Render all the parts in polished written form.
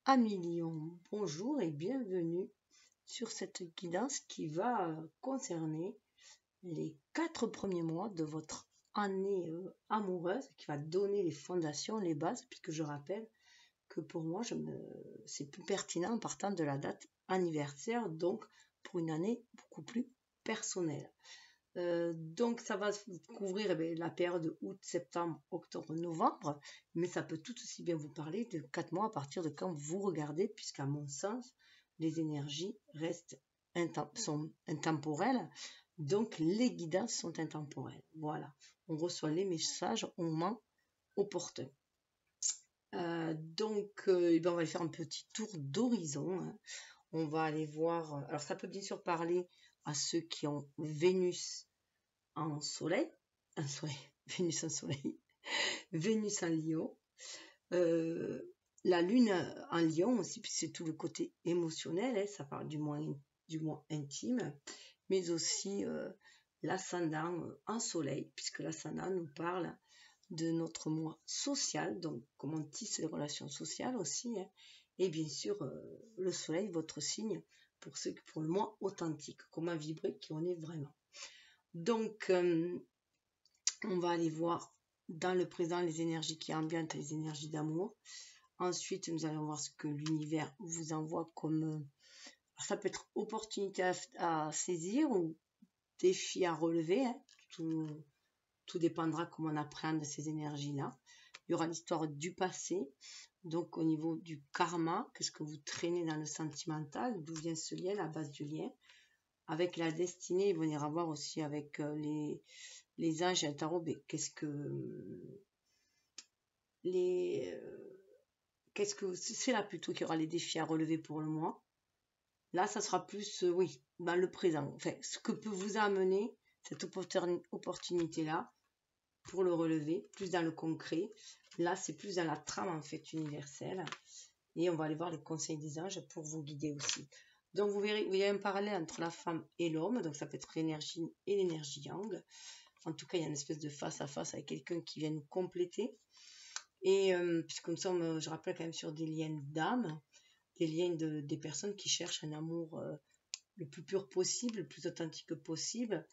Amis Lion, bonjour et bienvenue sur cette guidance qui va concerner les 4 premiers mois de votre année amoureuse, qui va donner les fondations, les bases, puisque je rappelle que pour moi, c'est plus pertinent en partant de la date anniversaire, donc pour une année beaucoup plus personnelle. Donc ça va couvrir la période de août, septembre, octobre, novembre, mais ça peut tout aussi bien vous parler de 4 mois à partir de quand vous regardez, puisqu'à mon sens, les énergies sont intemporelles, donc les guidances sont intemporelles. Voilà, on reçoit les messages au moment opportun. Donc, on va aller faire un petit tour d'horizon, hein. On va aller voir, alors ça peut bien sûr parler à ceux qui ont Vénus en soleil, Vénus en soleil, Vénus en lion, la lune en lion aussi, puis c'est tout le côté émotionnel, hein, ça parle du moins intime, mais aussi l'ascendant en soleil, puisque l'ascendant nous parle de notre moi social, donc comment on tisse les relations sociales aussi, hein, et bien sûr le soleil, votre signe, pour le moi authentique, comment vibrer, qui on est vraiment. Donc, on va aller voir dans le présent les énergies qui ambiantent, les énergies d'amour. Ensuite, nous allons voir ce que l'univers vous envoie comme... ça peut être opportunité à saisir ou défi à relever, hein. Tout dépendra comment on appréhende ces énergies-là. Il y aura l'histoire du passé, donc au niveau du karma, qu'est-ce que vous traînez dans le sentimental, d'où vient ce lien, la base du lien. Avec la destinée, il va y avoir aussi avec les anges et le tarot, qu'est-ce que c'est là plutôt qu'il y aura les défis à relever pour le mois. Là, ça sera plus, oui, dans le présent. Enfin, ce que peut vous amener cette opportunité-là pour le relever, plus dans le concret. Là, c'est plus dans la trame, en fait, universelle. Et on va aller voir les conseils des anges pour vous guider aussi. Donc, vous verrez, il y a un parallèle entre la femme et l'homme. Donc, ça peut être l'énergie et l'énergie yang. En tout cas, il y a une espèce de face-à-face avec quelqu'un qui vient nous compléter. Et puisque nous sommes, je rappelle, quand même sur des liens d'âme, des liens des personnes qui cherchent un amour le plus pur possible, le plus authentique possible,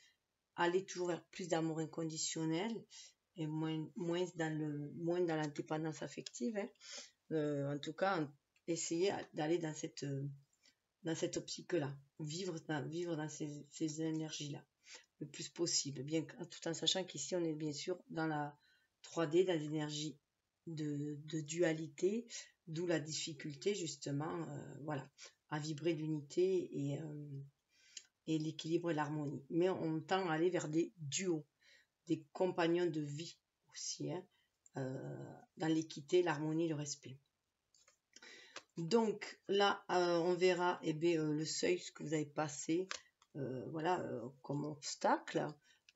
aller toujours vers plus d'amour inconditionnel et moins dans l'indépendance affective, hein. En tout cas, essayer d'aller dans cette optique-là, vivre dans ces énergies-là le plus possible, bien tout en sachant qu'ici on est bien sûr dans la 3D, dans l'énergie de dualité, d'où la difficulté justement, voilà, à vibrer l'unité et l'équilibre et l'harmonie. Mais on tend à aller vers des duos, des compagnons de vie aussi, hein, dans l'équité, l'harmonie, le respect. Donc là, on verra le seuil, ce que vous avez passé, voilà, comme obstacle,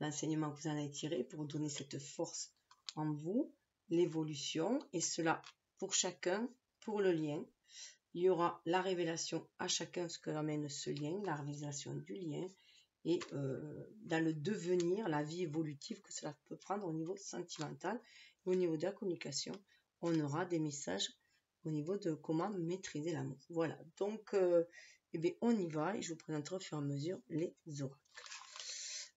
l'enseignement que vous en avez tiré pour donner cette force en vous, l'évolution, et cela pour chacun, pour le lien. Il y aura la révélation à chacun ce que amène ce lien, la réalisation du lien, et dans le devenir, la vie évolutive que cela peut prendre au niveau sentimental, au niveau de la communication, on aura des messages au niveau de comment maîtriser l'amour. Voilà, donc on y va et je vous présenterai au fur et à mesure les oracles.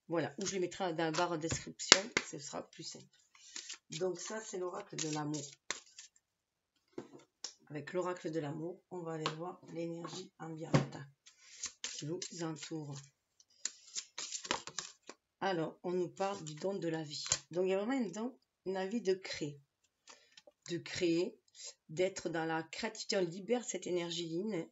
Voilà, où je les mettrai dans la barre de description, ce sera plus simple. Donc ça, c'est l'oracle de l'amour. Avec l'oracle de l'amour, on va aller voir l'énergie ambiante qui vous entoure. Alors, on nous parle du don de la vie. Donc, il y a vraiment un don, une envie de créer, d'être dans la créativité. On libère cette énergie yin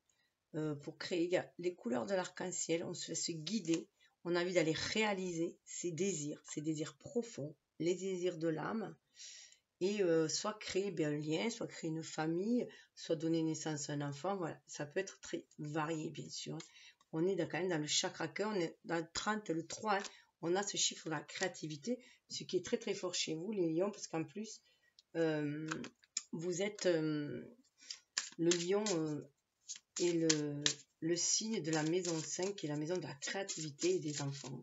pour créer. Il y a les couleurs de l'arc-en-ciel, on se laisse guider, on a envie d'aller réaliser ses désirs profonds, les désirs de l'âme, et soit créer un lien, soit créer une famille, soit donner naissance à un enfant. Voilà, ça peut être très varié, bien sûr. On est quand même dans le chakra cœur, on est dans le 30, le 3, hein. On a ce chiffre de la créativité, ce qui est très très fort chez vous, les lions, parce qu'en plus, vous êtes le lion et le signe de la maison 5, qui est la maison de la créativité et des enfants.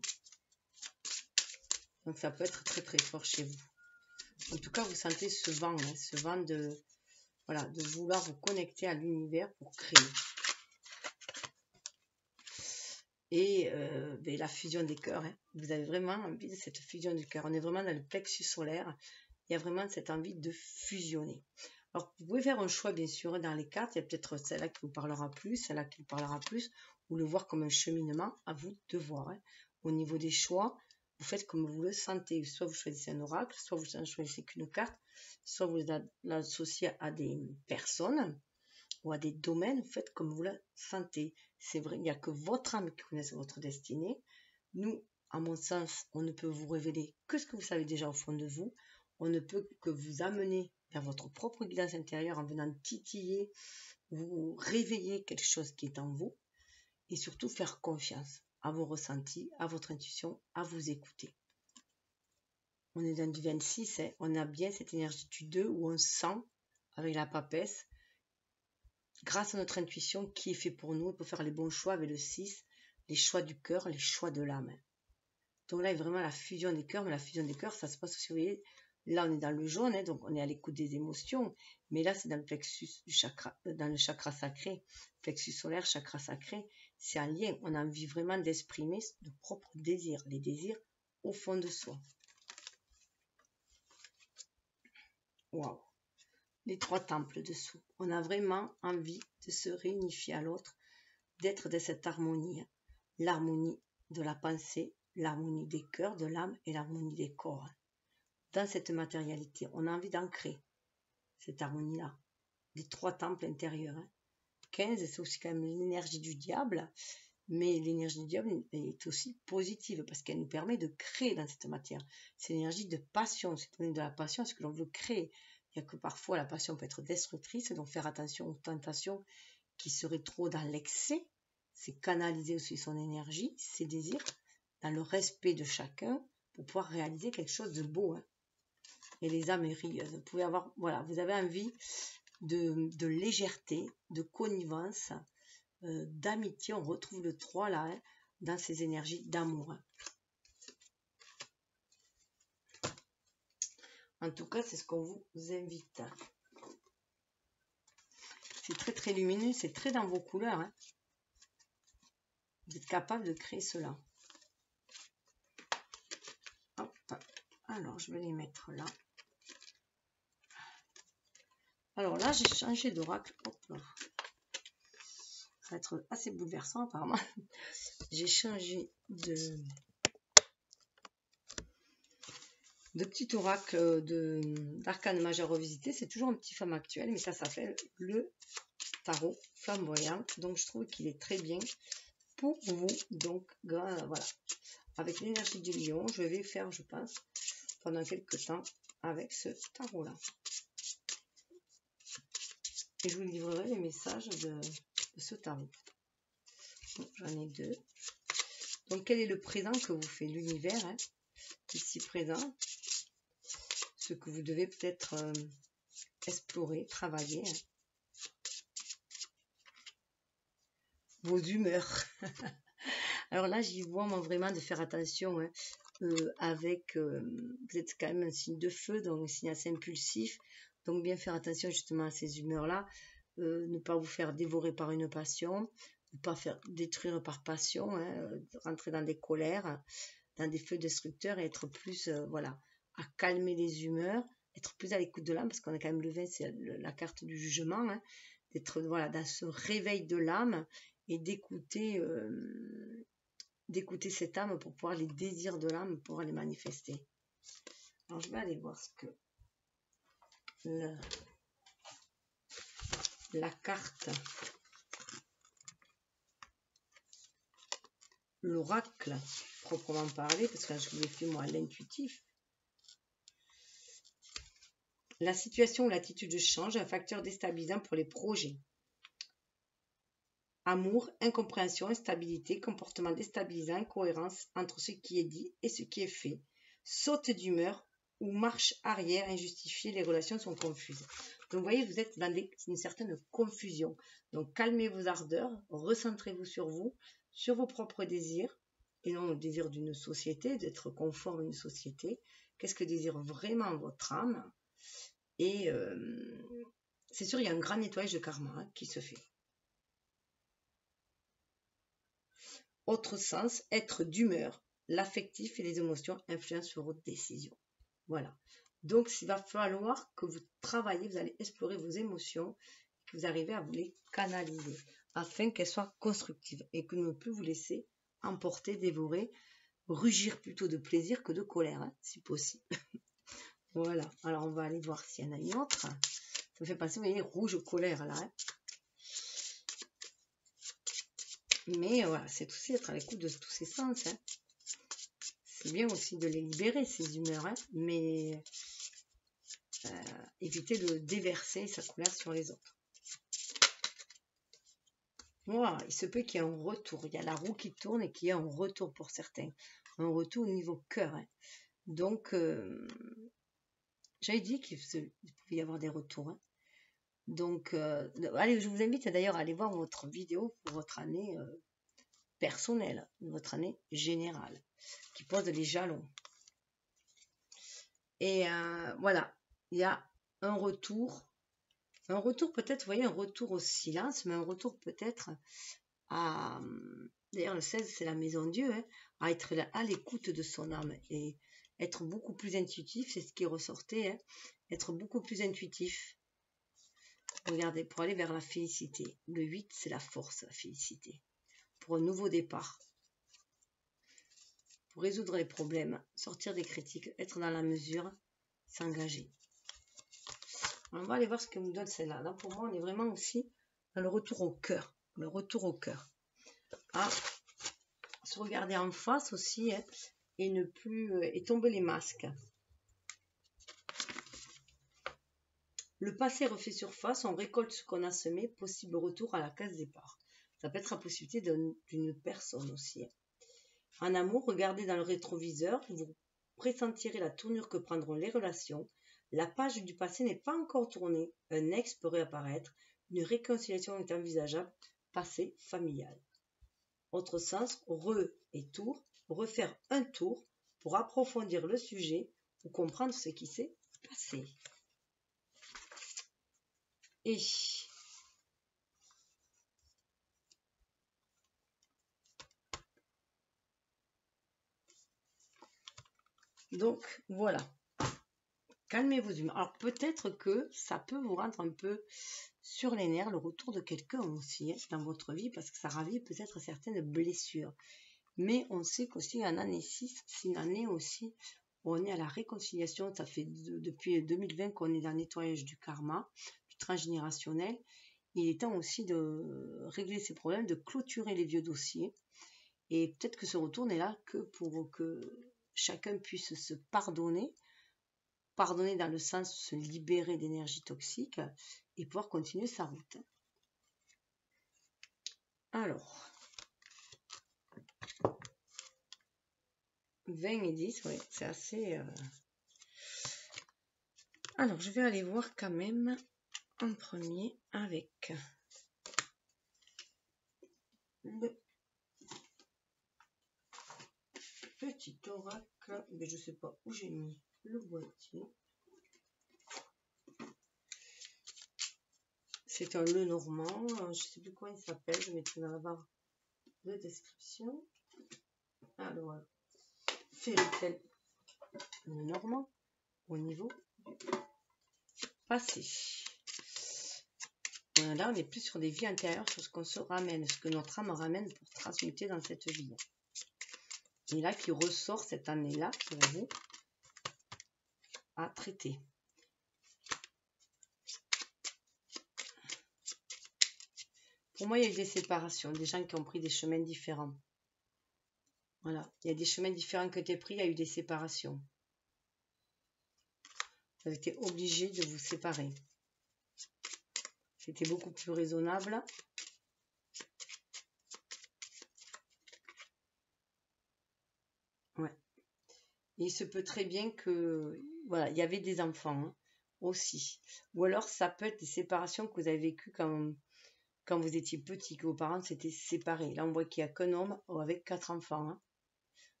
Donc ça peut être très très fort chez vous. En tout cas, vous sentez ce vent, hein, ce vent voilà, de vouloir vous connecter à l'univers pour créer. Et la fusion des cœurs, hein. Vous avez vraiment envie de cette fusion du cœur. On est vraiment dans le plexus solaire. Il y a vraiment cette envie de fusionner. Alors, vous pouvez faire un choix, bien sûr, dans les cartes. Il y a peut-être celle-là qui vous parlera plus, celle-là qui vous parlera plus, ou le voir comme un cheminement, à vous de voir. Hein. Au niveau des choix, vous faites comme vous le sentez. Soit vous choisissez un oracle, soit vous ne choisissez qu'une carte, soit vous l'associez à des personnes ou à des domaines, vous faites comme vous le sentez. C'est vrai, il n'y a que votre âme qui connaisse votre destinée. Nous, à mon sens, on ne peut vous révéler que ce que vous savez déjà au fond de vous. On ne peut que vous amener vers votre propre guidance intérieure en venant titiller, vous réveiller quelque chose qui est en vous et surtout faire confiance à vos ressentis, à votre intuition, à vous écouter. On est dans du 26, hein, on a bien cette énergie du 2 où on sent avec la papesse, grâce à notre intuition qui est fait pour nous, on peut faire les bons choix avec le 6, les choix du cœur, les choix de l'âme. Donc là, il y a vraiment la fusion des cœurs, mais la fusion des cœurs, ça se passe aussi, vous voyez, là on est dans le jaune, hein, donc on est à l'écoute des émotions, mais là c'est dans le plexus du chakra, dans le chakra sacré, plexus solaire, chakra sacré, c'est un lien, on a envie vraiment d'exprimer nos propres désirs, les désirs au fond de soi. Waouh! Les 3 temples dessous. On a vraiment envie de se réunifier à l'autre, d'être dans cette harmonie. L'harmonie de la pensée, l'harmonie des cœurs, de l'âme et l'harmonie des corps. Dans cette matérialité, on a envie d'ancrer cette harmonie-là. Les 3 temples intérieurs. 15, c'est aussi quand même l'énergie du diable, mais l'énergie du diable est aussi positive parce qu'elle nous permet de créer dans cette matière. C'est l'énergie de passion, c'est donner de la passion à ce que l'on veut créer. Il n'y a que parfois la passion peut être destructrice, donc faire attention aux tentations qui seraient trop dans l'excès. C'est canaliser aussi son énergie, ses désirs, dans le respect de chacun pour pouvoir réaliser quelque chose de beau. Hein. Et les âmes rieuses. Vous pouvez avoir, voilà, vous avez envie de légèreté, de connivence, d'amitié. On retrouve le 3 là, hein, dans ces énergies d'amour. Hein. En tout cas, c'est ce qu'on vous invite. C'est très très lumineux, c'est très dans vos couleurs. Hein. Vous êtes capable de créer cela. Hop. Alors, je vais les mettre là. Alors là, j'ai changé d'oracle. Ça va être assez bouleversant apparemment. J'ai changé de petit oracle d'arcane majeur revisité. C'est toujours un petit femme actuel, mais ça s'appelle le tarot flamboyant. Donc je trouve qu'il est très bien pour vous. Donc voilà, avec l'énergie du lion, je vais faire, je pense, pendant quelques temps avec ce tarot là. Et je vous livrerai les messages de ce tarot. J'en ai 2. Donc quel est le présent que vous fait l'univers, hein, ici présent? Ce que vous devez peut-être explorer, travailler. Hein. Vos humeurs. Alors là, j'y vois moi vraiment de faire attention hein, avec, vous êtes quand même un signe de feu, donc un signe assez impulsif. Donc bien faire attention justement à ces humeurs-là. Ne pas vous faire dévorer par une passion, ne pas faire détruire par passion, hein, rentrer dans des colères, dans des feux destructeurs et être plus, voilà, à calmer les humeurs, être plus à l'écoute de l'âme, parce qu'on a quand même le 20, c'est la carte du jugement, hein, d'être voilà, dans ce réveil de l'âme et d'écouter cette âme pour pouvoir les désirs de l'âme, pour pouvoir les manifester. Alors je vais aller voir ce que la carte, l'oracle proprement parlé, parce que je l'ai fait moi à l'intuitif. La situation ou l'attitude change, un facteur déstabilisant pour les projets. Amour, incompréhension, instabilité, comportement déstabilisant, incohérence entre ce qui est dit et ce qui est fait. Saute d'humeur ou marche arrière injustifiée, les relations sont confuses. Donc vous voyez, vous êtes dans une certaine confusion. Donc calmez vos ardeurs, recentrez-vous sur vous, sur vos propres désirs, et non le désir d'une société, d'être conforme à une société. Qu'est-ce que désire vraiment votre âme? Et c'est sûr, il y a un grand nettoyage de karma hein, qui se fait. Autre sens, être d'humeur. L'affectif et les émotions influencent sur votre décision. Voilà. Donc, il va falloir que vous travaillez, vous allez explorer vos émotions, que vous arrivez à vous les canaliser, afin qu'elles soient constructives et que ne plus vous laisser emporter, dévorer, rugir plutôt de plaisir que de colère, hein, si possible. Voilà. Alors, on va aller voir s'il y en a une autre. Ça me fait passer, vous voyez, rouge colère là. Hein. Mais voilà, c'est aussi être à l'écoute de tous ces sens. Hein. C'est bien aussi de les libérer, ces humeurs, hein, mais éviter de déverser sa colère sur les autres. Voilà, il se peut qu'il y ait un retour. Il y a la roue qui tourne et qu'il y ait un retour pour certains. Un retour au niveau cœur. Hein. Donc, j'avais dit qu'il pouvait y avoir des retours. Hein. Donc, allez, je vous invite d'ailleurs à aller voir votre vidéo pour votre année personnelle, votre année générale, qui pose les jalons. Et voilà, il y a un retour peut-être, vous voyez, un retour au silence, mais un retour peut-être à, d'ailleurs le 16 c'est la maison Dieu, hein, à être à l'écoute de son âme et être beaucoup plus intuitif, c'est ce qui ressortait, hein, être beaucoup plus intuitif. Regardez, pour aller vers la félicité. Le 8, c'est la force, la félicité. Pour un nouveau départ. Pour résoudre les problèmes, sortir des critiques, être dans la mesure, s'engager. On va aller voir ce que nous donne celle-là. Là, pour moi, on est vraiment aussi dans le retour au cœur. Le retour au cœur. À se regarder en face aussi, hein, et ne plus... et tomber les masques. Le passé refait surface, on récolte ce qu'on a semé, possible retour à la case départ. Ça peut être la possibilité d'une personne aussi. En amour, regardez dans le rétroviseur, vous pressentirez la tournure que prendront les relations. La page du passé n'est pas encore tournée, un ex peut réapparaître, une réconciliation est envisageable, passé familial. Autre sens, et tour, refaire un tour pour approfondir le sujet ou comprendre ce qui s'est passé. Et donc voilà, calmez vos humeurs. Alors peut-être que ça peut vous rendre un peu sur les nerfs, le retour de quelqu'un aussi, hein, dans votre vie, parce que ça ravive peut-être certaines blessures. Mais on sait qu'aussi en année 6, c'est une année aussi où on est à la réconciliation. Ça fait depuis 2020 qu'on est dans le nettoyage du karma, du transgénérationnel. Il est temps aussi de régler ces problèmes, de clôturer les vieux dossiers. Et peut-être que ce retour n'est là que pour que chacun puisse se pardonner. Pardonner dans le sens de se libérer d'énergie toxique et pouvoir continuer sa route. Alors, 20 et 10, oui, c'est assez... Alors, je vais aller voir quand même en premier avec le petit oracle. Mais je ne sais pas où j'ai mis le boîtier. C'est un Lenormand, je ne sais plus comment il s'appelle, je mettrai dans la barre de description. Alors, Fairytale Lenormand au niveau du passé. Là, on est plus sur des vies intérieures, sur ce qu'on se ramène, ce que notre âme ramène pour transmuter dans cette vie. Et là, qui ressort cette année-là pour vous à traiter. Pour moi, il y a eu des séparations, des gens qui ont pris des chemins différents. Voilà, il y a des chemins différents qui ont été pris, il y a eu des séparations. Vous avez été obligé de vous séparer. C'était beaucoup plus raisonnable. Ouais. Et il se peut très bien que, voilà, il y avait des enfants hein, aussi. Ou alors, ça peut être des séparations que vous avez vécues quand vous étiez petit, que vos parents s'étaient séparés. Là, on voit qu'il n'y a qu'un homme avec 4 enfants. Hein.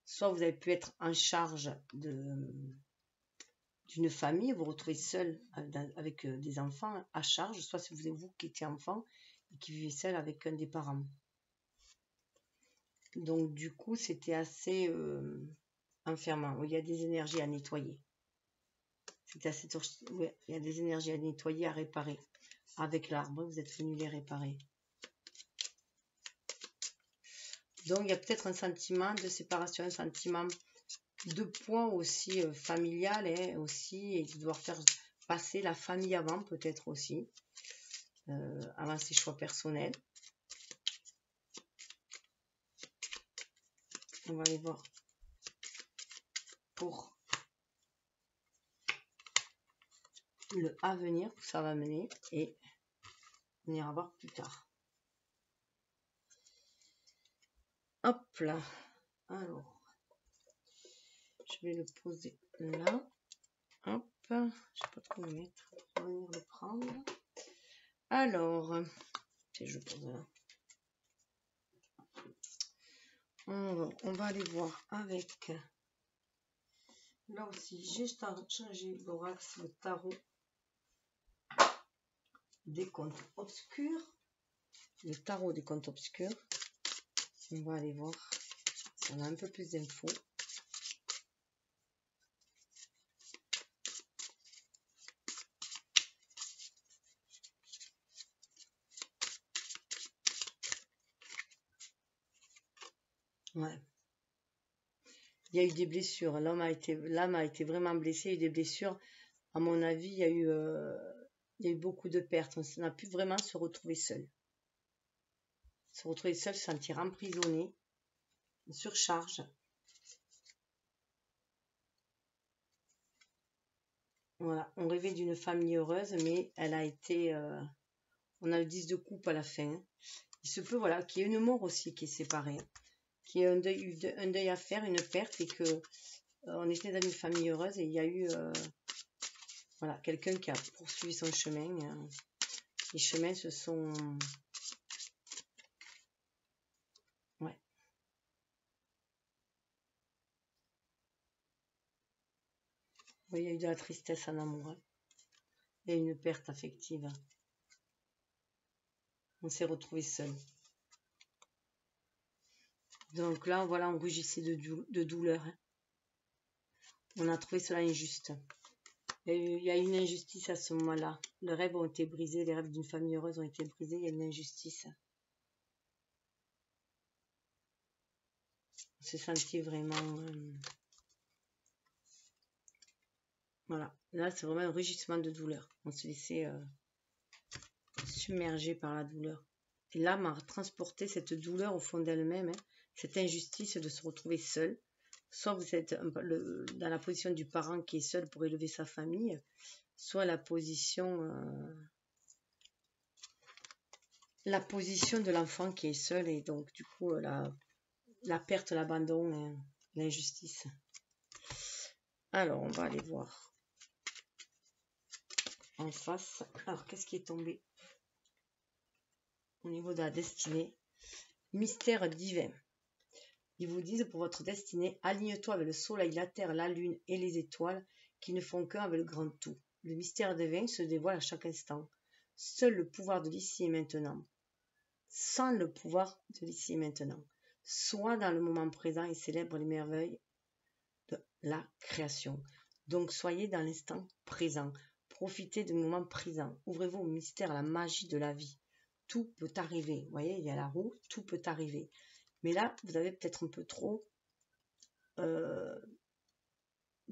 Soit vous avez pu être en charge du d'une famille, vous vous retrouvez seul avec des enfants à charge, soit c'est vous qui étiez enfant et qui vivez seul avec un des parents. Donc du coup, c'était assez enfermant. Il y a des énergies à nettoyer. C'était assez ouais, il y a des énergies à nettoyer, à réparer. Avec l'arbre, vous êtes venu les réparer. Donc il y a peut-être un sentiment de séparation, un sentiment de poids aussi familial, hein, aussi, et de devoir faire passer la famille avant, peut-être aussi, avant ses choix personnels. On va aller voir pour le avenir, où ça va mener, et on ira voir plus tard. Hop là. Alors, je vais le poser là. Hop, je ne sais pas trop le mettre. Je vais venir le prendre. Alors, je pose là. On va aller voir avec. Là aussi, j'ai changé l'orax, le tarot des comptes obscurs. Le tarot des comptes obscurs. On va aller voir si on a un peu plus d'infos. Ouais. Il y a eu des blessures. L'âme a été vraiment blessé. Il y a eu des blessures. À mon avis, il y a eu beaucoup de pertes. On n'a pu vraiment se retrouver seul. Se retrouver seul, se sentir emprisonné, une surcharge. Voilà, on rêvait d'une famille heureuse, mais elle a été... on a le 10 de coupe à la fin. Il se peut, voilà, qu'il y ait une mort aussi qui est séparée. Qu'il y ait un deuil à faire, une perte, et que on était dans une famille heureuse, et il y a eu... voilà, quelqu'un qui a poursuivi son chemin. Les chemins se sont... Ouais. Oui, il y a eu de la tristesse en amour. Hein. Il y a eu une perte affective. On s'est retrouvé seul. Donc là, voilà, on rougissait de douleur. Hein. On a trouvé cela injuste. Il y a une injustice à ce moment-là. Les rêves ont été brisés, les rêves d'une famille heureuse ont été brisés. Il y a une injustice. On s'est senti vraiment... voilà. Là, c'est vraiment un rugissement de douleur. On s'est laissé submerger par la douleur. Et l'âme a transporté cette douleur au fond d'elle-même. Hein, cette injustice de se retrouver seul. Soit vous êtes dans la position du parent qui est seul pour élever sa famille, soit la position de l'enfant qui est seul, et donc du coup la perte, l'abandon, l'injustice. Alors on va aller voir en face. Alors qu'est-ce qui est tombé au niveau de la destinée? Mystère divin. Ils vous disent pour votre destinée, aligne-toi avec le soleil, la terre, la lune et les étoiles qui ne font qu'un avec le grand tout. Le mystère divin se dévoile à chaque instant. Seul le pouvoir de l'ici et maintenant. Sans le pouvoir de l'ici et maintenant. Sois dans le moment présent et célèbre les merveilles de la création. Donc soyez dans l'instant présent. Profitez du moment présent. Ouvrez-vous au mystère, à la magie de la vie. Tout peut arriver. Vous voyez, il y a la roue, tout peut arriver. Mais là, vous avez peut-être un peu trop... vous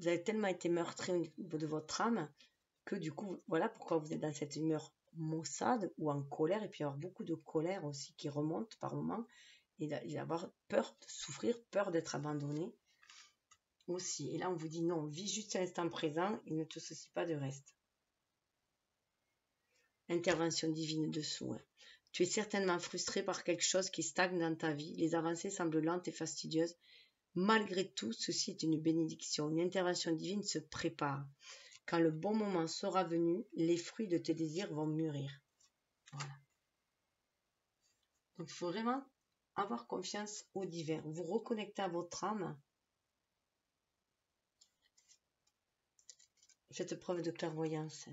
avez tellement été meurtri au niveau de votre âme que du coup, voilà pourquoi vous êtes dans cette humeur maussade ou en colère. Et puis il y avoir beaucoup de colère aussi qui remonte par moments. Et il va y avoir peur de souffrir, peur d'être abandonné aussi. Et là, on vous dit non, vis juste l'instant présent et ne te soucie pas de reste. Intervention divine dessous. Hein. Tu es certainement frustré par quelque chose qui stagne dans ta vie. Les avancées semblent lentes et fastidieuses. Malgré tout, ceci est une bénédiction. Une intervention divine se prépare. Quand le bon moment sera venu, les fruits de tes désirs vont mûrir. Voilà. Donc, il faut vraiment avoir confiance au divin. Vous reconnectez à votre âme. cette preuve de clairvoyance.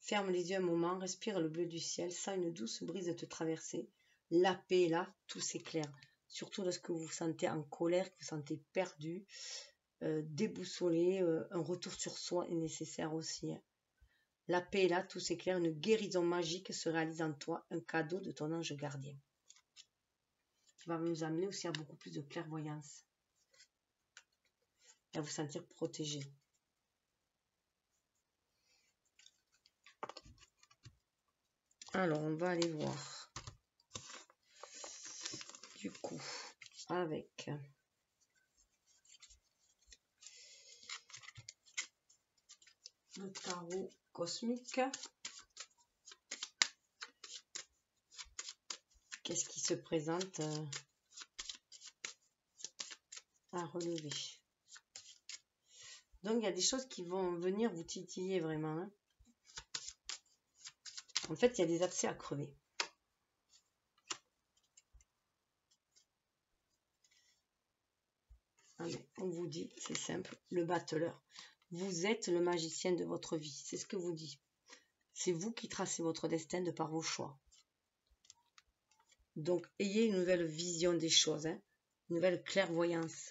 Ferme les yeux un moment, respire le bleu du ciel, sens une douce brise te traverser. La paix est là, tout s'éclaire. Surtout lorsque vous vous sentez en colère, que vous vous sentez perdu, déboussolé, un retour sur soi est nécessaire aussi. Hein. La paix est là, tout s'éclaire, une guérison magique se réalise en toi, un cadeau de ton ange gardien. Qui va nous amener aussi à beaucoup plus de clairvoyance. Et à vous sentir protégé. Alors, on va aller voir. Du coup, avec le tarot cosmique. Qu'est-ce qui se présente à relever? Donc, il y a des choses qui vont venir vous titiller vraiment. Hein. En fait, il y a des abcès à crever. Allez, on vous dit, c'est simple, le battleur. Vous êtes le magicien de votre vie. C'est ce que vous dit. C'est vous qui tracez votre destin de par vos choix. Donc, ayez une nouvelle vision des choses, hein, une nouvelle clairvoyance.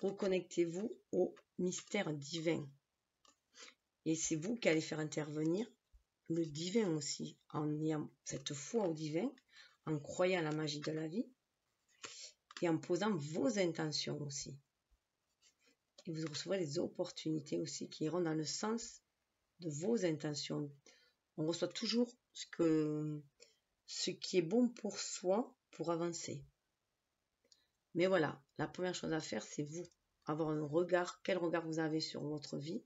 Reconnectez-vous au mystère divin. Et c'est vous qui allez faire intervenir le divin aussi, en ayant cette foi au divin, en croyant à la magie de la vie, et en posant vos intentions aussi. Et vous recevrez des opportunités aussi qui iront dans le sens de vos intentions. On reçoit toujours ce qui est bon pour soi pour avancer. Mais voilà, la première chose à faire, c'est vous. Avoir un regard, quel regard vous avez sur votre vie,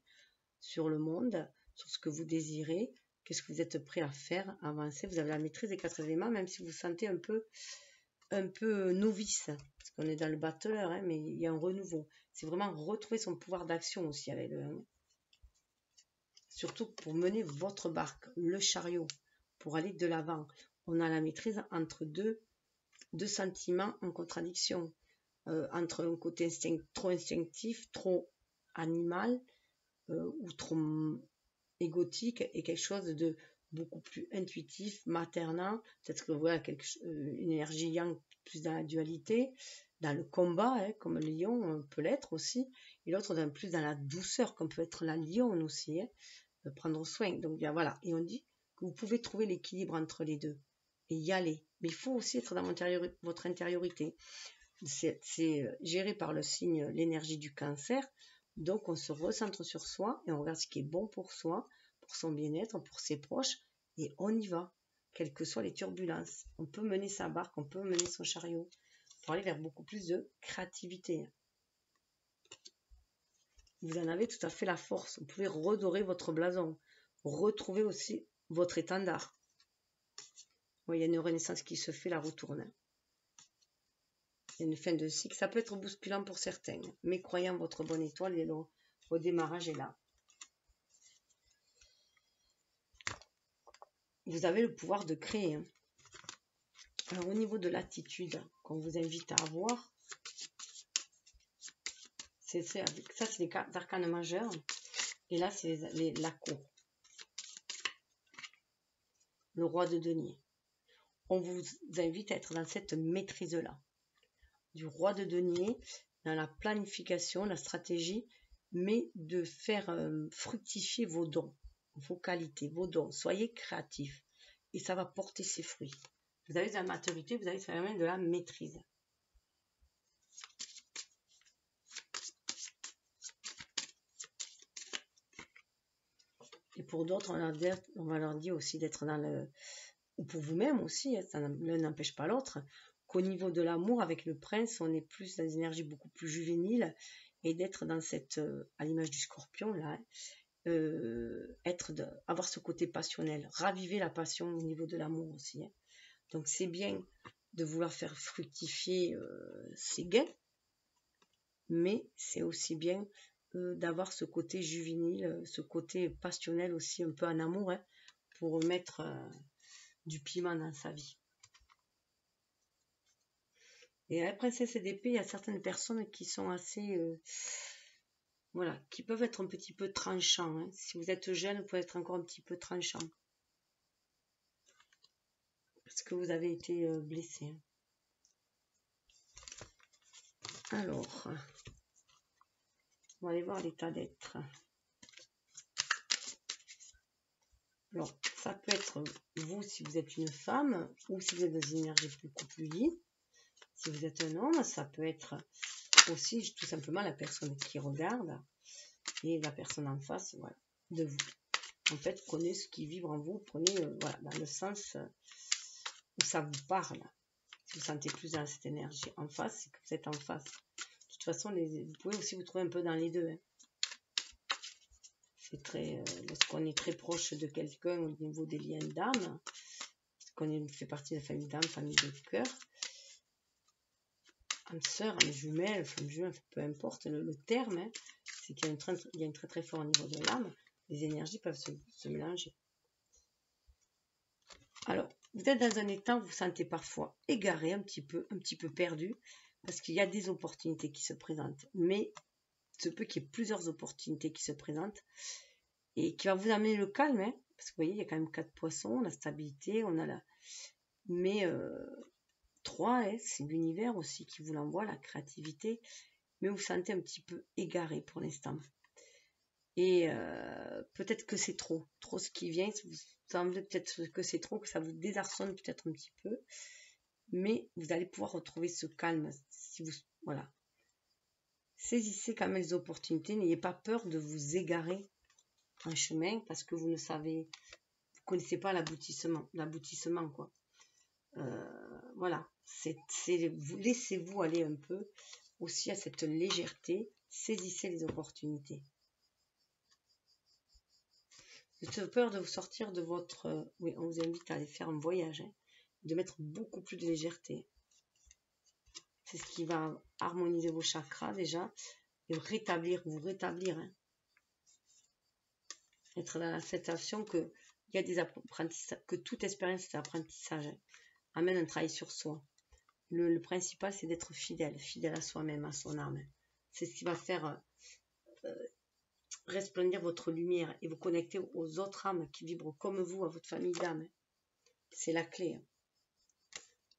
sur le monde, sur ce que vous désirez, qu'est-ce que vous êtes prêt à faire, à avancer. Vous avez la maîtrise des 4 éléments, même si vous vous sentez un peu novice, parce qu'on est dans le battleur, hein, mais il y a un renouveau. C'est vraiment retrouver son pouvoir d'action aussi avec le 1. Surtout pour mener votre barque, le chariot, pour aller de l'avant. On a la maîtrise entre deux sentiments en contradiction, entre un côté trop instinctif, trop animal, ou trop égotique, et quelque chose de beaucoup plus intuitif, maternant, peut-être que voilà, une énergie yang plus dans la dualité, dans le combat, hein, comme le lion peut l'être aussi, et l'autre plus dans la douceur, comme peut être la lionne aussi, hein, de prendre soin. Donc bien voilà, et on dit que vous pouvez trouver l'équilibre entre les deux, et y aller. Mais il faut aussi être dans votre intériorité. C'est géré par le signe, l'énergie du Cancer. Donc on se recentre sur soi et on regarde ce qui est bon pour soi, pour son bien-être, pour ses proches, et on y va, quelles que soient les turbulences. On peut mener sa barque, on peut mener son chariot, pour aller vers beaucoup plus de créativité. Vous en avez tout à fait la force. Vous pouvez redorer votre blason, retrouver aussi votre étendard. Oui, il y a une renaissance qui se fait, la retourne. Il y a une fin de cycle. Ça peut être bousculant pour certains, mais croyez en votre bonne étoile et le redémarrage est là. Vous avez le pouvoir de créer. Alors, au niveau de l'attitude qu'on vous invite à avoir, ça, c'est les cartes d'arcane majeurs. Et là, c'est la cour. Le roi de denier. On vous invite à être dans cette maîtrise-là. Du roi de denier, dans la planification, la stratégie, mais de faire fructifier vos dons, vos qualités, vos dons. Soyez créatifs et ça va porter ses fruits. Vous avez de la maturité, vous avez de la maîtrise. Et pour d'autres, on va leur dire aussi d'être dans le... Ou pour vous-même aussi, l'un n'empêche pas l'autre, qu'au niveau de l'amour, avec le prince, on est plus dans des énergies beaucoup plus juvéniles, et d'être dans cette, à l'image du scorpion, là, avoir ce côté passionnel, raviver la passion au niveau de l'amour aussi. Hein. Donc c'est bien de vouloir faire fructifier ses gains, mais c'est aussi bien d'avoir ce côté juvénile, ce côté passionnel aussi un peu en amour, hein, pour mettre du piment dans sa vie. Et à la princesse d'épée, il y a certaines personnes qui sont assez Voilà, qui peuvent être un petit peu tranchants. Hein. Si vous êtes jeune, vous pouvez être encore un petit peu tranchant. Parce que vous avez été blessé. Hein. Alors, on va aller voir l'état d'être. Alors, ça peut être vous si vous êtes une femme ou si vous êtes dans une énergie beaucoup plus liée. Si vous êtes un homme, ça peut être aussi tout simplement la personne qui regarde et la personne en face, voilà, de vous. En fait, prenez ce qui vibre en vous, prenez voilà, dans le sens où ça vous parle. Si vous sentez plus dans cette énergie en face, c'est que vous êtes en face. De toute façon, vous pouvez aussi vous trouver un peu dans les deux. Hein. C'est très, lorsqu'on est très proche de quelqu'un au niveau des liens d'âme, qu'on fait partie de la famille d'âme, famille de cœur, âme sœur, âme jumelle, femme jumelle, peu importe le terme, hein, c'est qu'il y a une très très fort au niveau de l'âme, les énergies peuvent se mélanger. Alors, vous êtes dans un état où vous vous sentez parfois égaré, un petit peu perdu, parce qu'il y a des opportunités qui se présentent, mais il se peut qu'il y ait plusieurs opportunités qui se présentent et qui va vous amener le calme, hein, parce que vous voyez, il y a quand même 4 poissons, la stabilité, on a la... Mais 3, hein, c'est l'univers aussi qui vous l'envoie, la créativité, mais vous vous sentez un petit peu égaré pour l'instant. Et peut-être que c'est trop ce qui vient, vous semblez peut-être que c'est trop, que ça vous désarçonne peut-être un petit peu, mais vous allez pouvoir retrouver ce calme, si vous, voilà. Saisissez quand même les opportunités, n'ayez pas peur de vous égarer en chemin, parce que vous ne savez, vous connaissez pas l'aboutissement quoi. Voilà, laissez-vous aller un peu aussi à cette légèreté, saisissez les opportunités. Vous avez peur de vous sortir de votre... oui, on vous invite à aller faire un voyage, hein, de mettre beaucoup plus de légèreté. C'est ce qui va harmoniser vos chakras déjà, et vous rétablir. Hein. Être dans l'acceptation que il y a des apprentissages, que toute expérience est apprentissage, hein, amène un travail sur soi. Le principal, c'est d'être fidèle à soi-même, à son âme. C'est ce qui va faire resplendir votre lumière et vous connecter aux autres âmes qui vibrent comme vous, à votre famille d'âmes. C'est la clé. Hein.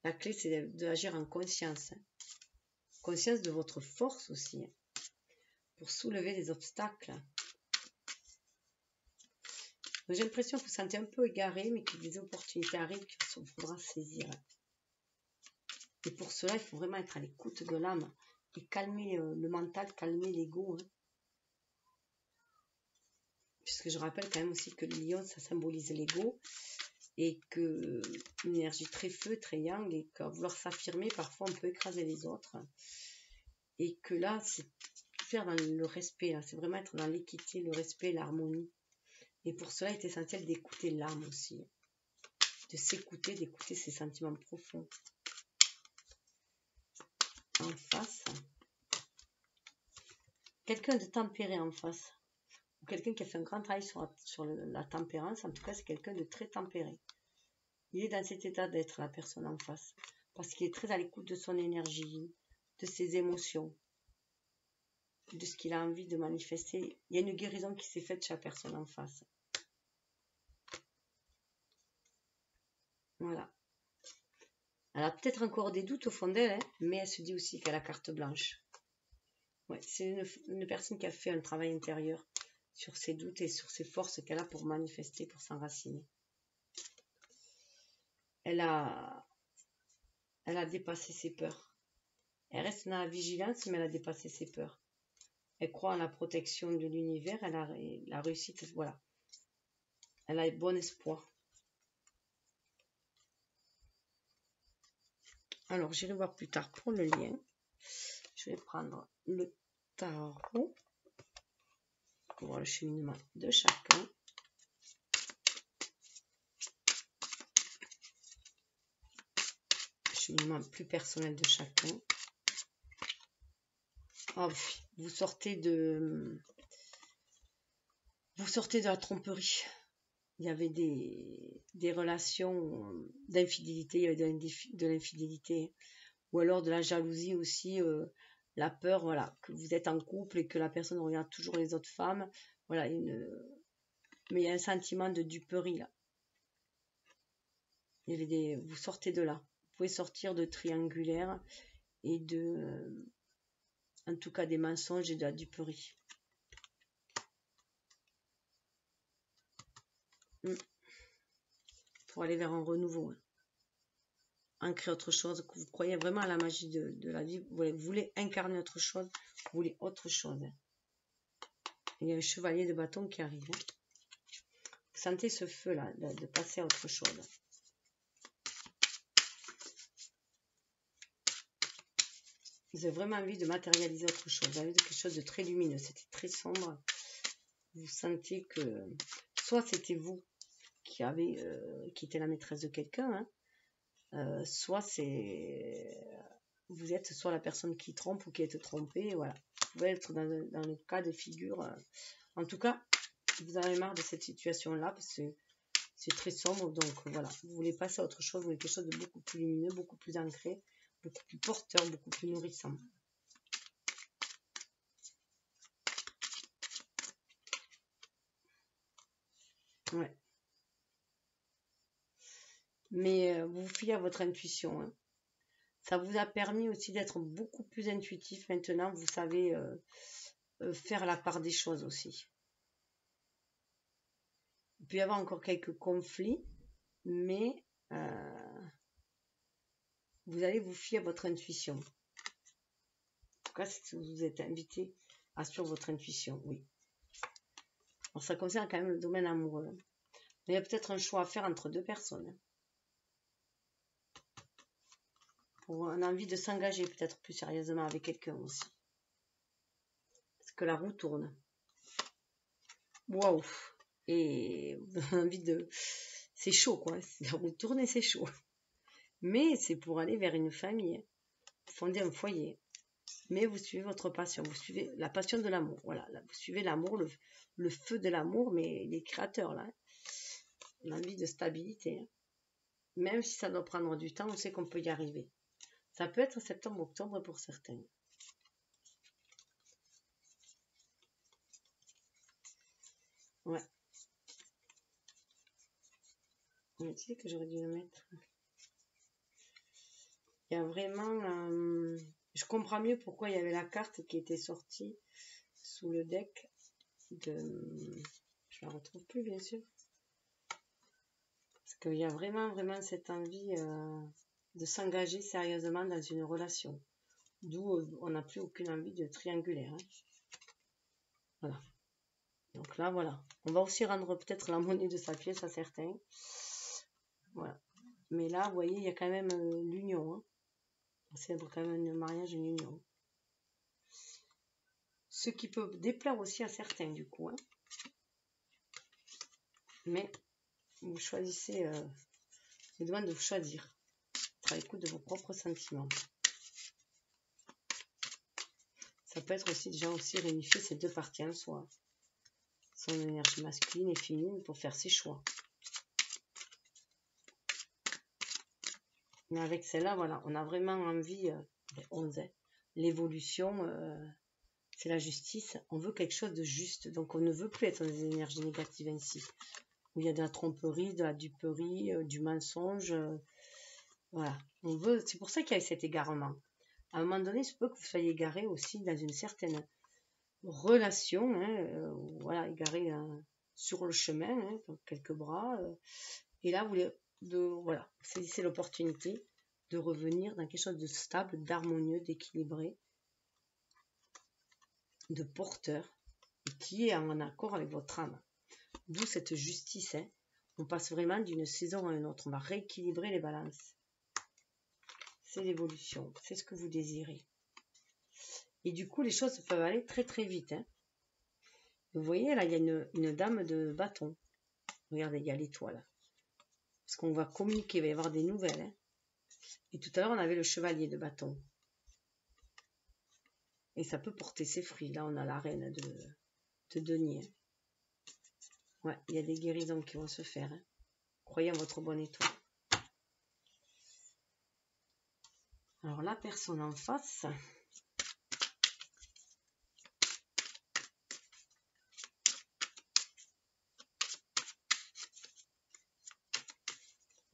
La clé, c'est d'agir en conscience. Hein. Conscience de votre force aussi, hein, pour soulever les obstacles. J'ai l'impression que vous vous sentez un peu égaré, mais que des opportunités arrivent qu'il faudra saisir. Et pour cela, il faut vraiment être à l'écoute de l'âme et calmer le mental, calmer l'ego. Hein. Puisque je rappelle quand même aussi que le lion, ça symbolise l'ego. Et que une énergie très feu, très yang, et qu'à vouloir s'affirmer, parfois on peut écraser les autres. Et que là, c'est faire dans le respect. Là. C'est vraiment être dans l'équité, le respect, l'harmonie. Et pour cela, il est essentiel d'écouter l'âme aussi. De s'écouter, d'écouter ses sentiments profonds. En face. Quelqu'un de tempéré en face. Ou quelqu'un qui a fait un grand travail sur la tempérance. En tout cas, c'est quelqu'un de très tempéré. Il est dans cet état d'être, la personne en face. Parce qu'il est très à l'écoute de son énergie, de ses émotions, de ce qu'il a envie de manifester. Il y a une guérison qui s'est faite chez la personne en face. Voilà. Elle a peut-être encore des doutes au fond d'elle, hein, mais elle se dit aussi qu'elle a carte blanche. Ouais, c'est une personne qui a fait un travail intérieur sur ses doutes et sur ses forces qu'elle a pour manifester, pour s'enraciner. Elle a dépassé ses peurs. Elle reste dans la vigilance, mais elle a dépassé ses peurs. Elle croit en la protection de l'univers, elle a la réussite, voilà. Elle a bon espoir. Alors, j'irai voir plus tard pour le lien. Je vais prendre le tarot pour voir le cheminement de chacun. Le cheminement plus personnel de chacun. Oh, vous sortez de la tromperie. Il y avait des relations d'infidélité, il y avait de l'infidélité, ou alors de la jalousie aussi, la peur, voilà, que vous êtes en couple et que la personne regarde toujours les autres femmes. Voilà, mais il y a un sentiment de duperie là. Vous sortez de là. Vous pouvez sortir de triangulaire et en tout cas des mensonges et de la duperie. Pour aller vers un renouveau. Ancrer autre chose, que vous croyez vraiment à la magie de la vie, vous voulez incarner autre chose, vous voulez autre chose. Il y a un chevalier de bâton qui arrive. Vous sentez ce feu là, de passer à autre chose. Vous avez vraiment envie de matérialiser autre chose, vous avez quelque chose de très lumineux, c'était très sombre. Vous sentez que soit c'était vous qui était la maîtresse de quelqu'un, soit vous êtes soit la personne qui trompe ou qui est trompée, voilà. Vous pouvez être dans le cas de figure. En tout cas, vous en avez marre de cette situation-là parce que c'est très sombre, donc voilà. Vous voulez passer à autre chose, vous voulez quelque chose de beaucoup plus lumineux, beaucoup plus ancré, beaucoup plus porteur, beaucoup plus nourrissant. Ouais. Mais vous vous fiez à votre intuition, hein. Ça vous a permis aussi d'être beaucoup plus intuitif. Maintenant, vous savez faire la part des choses aussi. Il peut y avoir encore quelques conflits, mais vous allez vous fier à votre intuition. En tout cas, si vous êtes invité à suivre votre intuition, oui. Alors, ça concerne quand même le domaine amoureux. Mais il y a peut-être un choix à faire entre deux personnes. Pour une envie de s'engager peut-être plus sérieusement avec quelqu'un aussi. Parce que la roue tourne. Waouh! Et vous avez envie de... C'est chaud, quoi. La roue tourne et c'est chaud. Mais c'est pour aller vers une famille. Fonder un foyer. Mais vous suivez votre passion. Vous suivez la passion de l'amour. Voilà. Là, vous suivez l'amour, le feu de l'amour, mais les créateurs, là. L'envie de stabilité. Même si ça doit prendre du temps, on sait qu'on peut y arriver. Ça peut être septembre, octobre pour certains. Ouais. On dit que j'aurais dû le mettre. Il y a vraiment... je comprends mieux pourquoi il y avait la carte qui était sortie sous le deck de... Je la retrouve plus, bien sûr. Parce qu'il y a vraiment, vraiment cette envie de s'engager sérieusement dans une relation. D'où on n'a plus aucune envie de triangulaire. Hein. Voilà. Donc là, voilà. On va aussi rendre peut-être la monnaie de sa pièce à certains. Voilà. Mais là, vous voyez, il y a quand même l'union. Hein. C'est quand même un mariage, une union. Ce qui peut déplaire aussi à certains, du coup. Hein. Mais vous choisissez, je vous demande de vous choisir. Être à l'écoute de vos propres sentiments. Ça peut être aussi déjà aussi réunifier ces deux parties en soi. Son énergie masculine et féminine pour faire ses choix. Mais avec celle-là, voilà, on a vraiment envie, l'évolution, c'est la justice. On veut quelque chose de juste. Donc on ne veut plus être dans des énergies négatives ainsi. Où il y a de la tromperie, de la duperie, du mensonge. Voilà. On veut, c'est pour ça qu'il y a cet égarement. À un moment donné, il se peut que vous soyez égaré aussi dans une certaine relation, hein, voilà, égaré sur le chemin, hein, donc quelques bras. Et là, voilà, c'est l'opportunité de revenir dans quelque chose de stable, d'harmonieux, d'équilibré, de porteur, et qui est en accord avec votre âme. D'où cette justice. Hein. On passe vraiment d'une saison à une autre. On va rééquilibrer les balances. C'est l'évolution. C'est ce que vous désirez. Et du coup, les choses peuvent aller très très vite. Hein. Vous voyez, là, il y a une dame de bâton. Regardez, il y a l'étoile. Parce qu'on va communiquer, il va y avoir des nouvelles. Hein. Et tout à l'heure, on avait le chevalier de bâton. Et ça peut porter ses fruits. Là, on a la reine de denier. Hein. Ouais, il y a des guérisons qui vont se faire. Hein. Croyez en votre bonne étoile. Alors, la personne en face,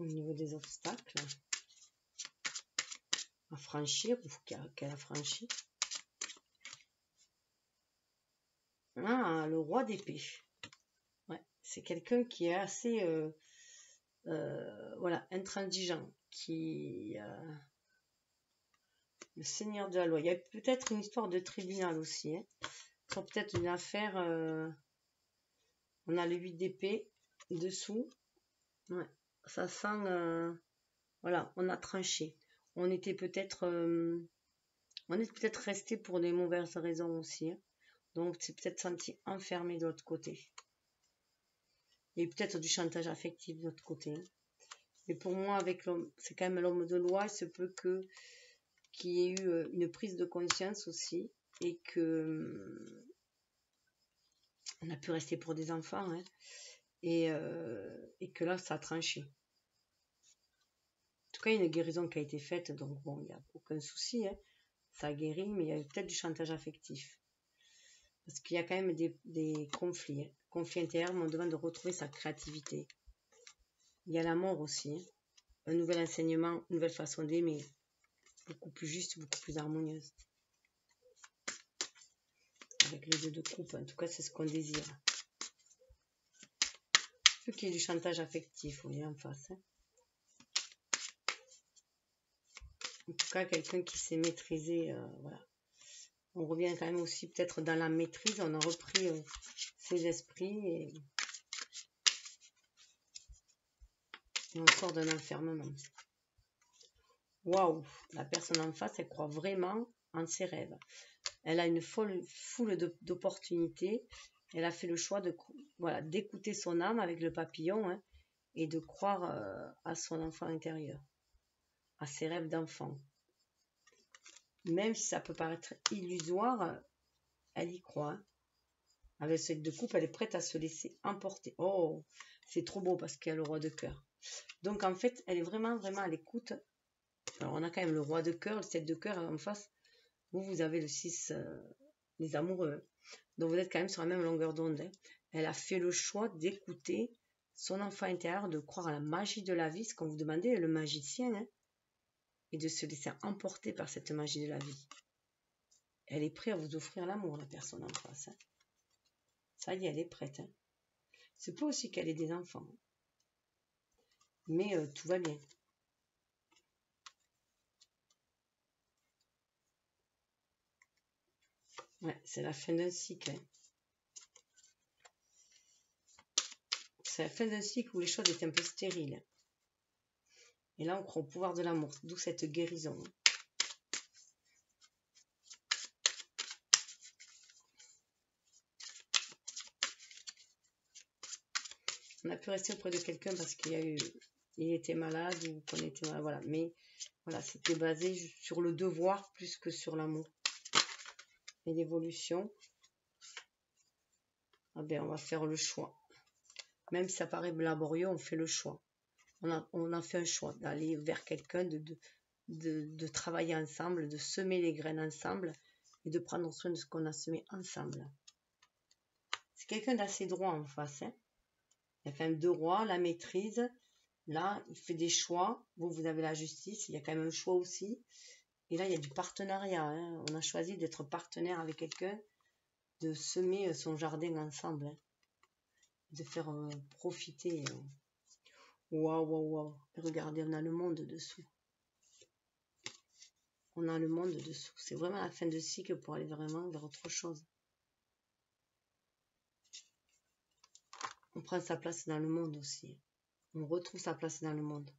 au niveau des obstacles à franchir ou qu'elle a franchi. Ah, le roi d'épée. Ouais, c'est quelqu'un qui est assez voilà, intransigeant, qui le seigneur de la loi. Il y a peut-être une histoire de tribunal aussi, hein. Peut-être une affaire. On a le 8 d'épée dessous. Ouais, ça sent. Voilà, on a tranché. On était peut-être resté pour des mauvaises raisons aussi, hein. Donc c'est peut-être senti enfermé de l'autre côté. Et peut-être du chantage affectif de l'autre côté. Mais pour moi, avec l'homme, c'est quand même l'homme de loi, il se peut qu'il y ait eu une prise de conscience aussi. Et que on a pu rester pour des enfants, hein. Et que là, ça a tranché. En tout cas, il y a une guérison qui a été faite, donc bon, il n'y a aucun souci, hein. Ça a guéri, mais il y a peut-être du chantage affectif. Parce qu'il y a quand même des conflits, hein. Conflits intérieurs, mais on demande de retrouver sa créativité. Il y a la mort aussi, hein. Un nouvel enseignement, une nouvelle façon d'aimer. Beaucoup plus juste, beaucoup plus harmonieuse. Avec le jeu de coupe, en tout cas, c'est ce qu'on désire. Il faut qu'il y ait du chantage affectif, oui, en face, hein. En tout cas, quelqu'un qui sait maîtriser, voilà. On revient quand même aussi peut-être dans la maîtrise, on a repris ses esprits et on sort d'un enfermement. Waouh, la personne en face, elle croit vraiment en ses rêves. Elle a une foule d'opportunités. Elle a fait le choix de, voilà, d'écouter son âme avec le papillon, hein, et de croire à son enfant intérieur, à ses rêves d'enfant. Même si ça peut paraître illusoire, elle y croit, hein. Avec ce de coupe, elle est prête à se laisser emporter. Oh, c'est trop beau parce qu'il y a le roi de cœur. Donc en fait, elle est vraiment, vraiment à l'écoute. Alors on a quand même le roi de cœur, le 7 de cœur en face. Vous avez le 6, les amoureux. Donc vous êtes quand même sur la même longueur d'onde, hein. Elle a fait le choix d'écouter son enfant intérieur, de croire à la magie de la vie, ce qu'on vous demandait, le magicien, hein, et de se laisser emporter par cette magie de la vie. Elle est prête à vous offrir l'amour, la personne en face, hein. Ça y est, elle est prête, hein. C'est pas aussi qu'elle ait des enfants, hein. Mais tout va bien. Ouais, c'est la fin d'un cycle, hein. C'est la fin d'un cycle où les choses étaient un peu stériles. Et là, on croit au pouvoir de l'amour, d'où cette guérison. On a pu rester auprès de quelqu'un parce il était malade ou qu'on était malade, voilà. Mais voilà, c'était basé sur le devoir plus que sur l'amour et l'évolution. Ah ben, on va faire le choix. Même si ça paraît laborieux, on fait le choix. On a fait un choix d'aller vers quelqu'un, de travailler ensemble, de semer les graines ensemble et de prendre soin de ce qu'on a semé ensemble. C'est quelqu'un d'assez droit en face, hein. Il y a quand même 2 rois, la maîtrise. Là, il fait des choix. Vous avez la justice. Il y a quand même un choix aussi. Et là, il y a du partenariat, hein. On a choisi d'être partenaire avec quelqu'un, de semer son jardin ensemble, hein, de faire profiter. Waouh, waouh, waouh. Regardez, on a le monde dessous. On a le monde dessous. C'est vraiment la fin de cycle pour aller vraiment vers autre chose. On prend sa place dans le monde aussi. On retrouve sa place dans le monde.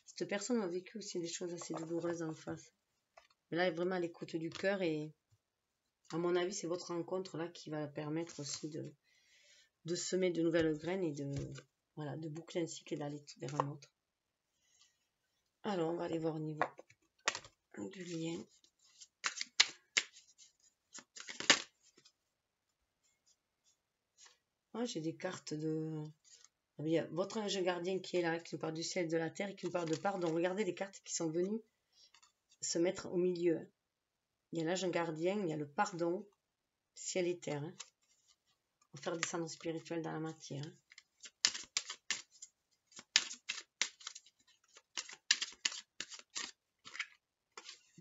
Cette personne a vécu aussi des choses assez douloureuses en face. Mais là, elle est vraiment à l'écoute du cœur et à mon avis, c'est votre rencontre là qui va permettre aussi de semer de nouvelles graines et voilà, de boucler un cycle et d'aller vers un autre. Alors, on va aller voir au niveau du lien. Ah, j'ai des cartes de... Il y a votre ange gardien qui est là, qui nous parle du ciel et de la terre et qui nous parle de pardon. Regardez les cartes qui sont venues se mettre au milieu. Il y a l'ange gardien, il y a le pardon, ciel et terre, hein. On va faire descendre spirituel dans la matière, hein.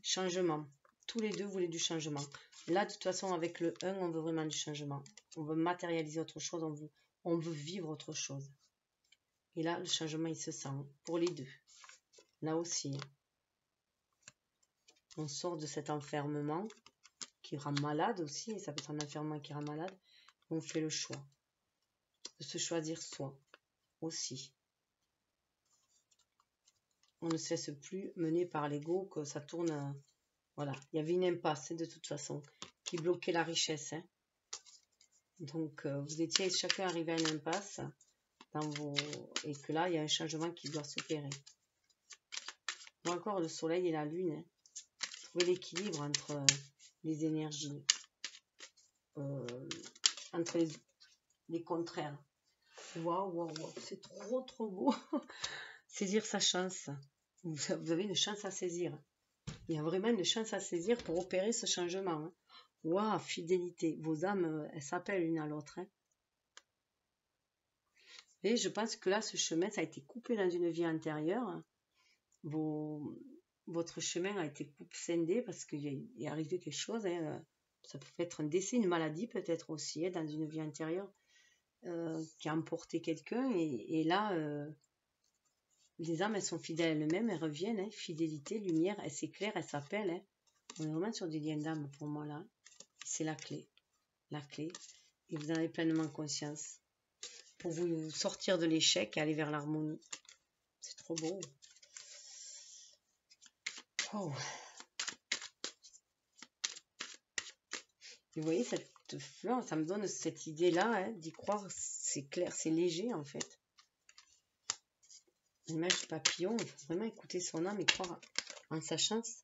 changement. Tous les deux voulaient du changement. Là, de toute façon, avec le 1, on veut vraiment du changement. On veut matérialiser autre chose, on veut vivre autre chose. Et là, le changement, il se sent pour les deux. Là aussi, on sort de cet enfermement qui rend malade aussi, et ça peut être un enfermement qui rend malade. On fait le choix de se choisir soi aussi. On ne se laisse plus mener par l'ego, que ça tourne. Voilà, il y avait une impasse de toute façon qui bloquait la richesse. Hein. Donc, vous étiez chacun arrivé à une impasse et que là, il y a un changement qui doit s'opérer. Encore le soleil et la lune. Hein. Trouver l'équilibre entre les énergies, entre les contraires. Waouh, waouh, waouh, c'est trop beau. Saisir sa chance. Vous avez une chance à saisir. Il y a vraiment une chance à saisir pour opérer ce changement. Hein. Waouh, fidélité. Vos âmes, elles s'appellent l'une à l'autre. Hein. Et je pense que là, ce chemin, ça a été coupé dans une vie antérieure. Votre chemin a été scindé parce qu'il est arrivé quelque chose. Hein. Ça peut être un décès, une maladie peut-être aussi, hein, dans une vie antérieure, qui a emporté quelqu'un. Et là, les âmes, elles sont fidèles à elles-mêmes, elles reviennent. Hein. Fidélité, lumière, elles s'éclairent, elles s'appellent. Hein. On est vraiment sur des liens d'âme pour moi là. C'est la clé. La clé. Et vous en avez pleinement conscience. Pour vous sortir de l'échec et aller vers l'harmonie. C'est trop beau. Oh. Et vous voyez, cette fleur, ça me donne cette idée-là, hein, d'y croire, c'est clair, c'est léger en fait. L'image du papillon, il faut vraiment écouter son âme et croire en sa chance.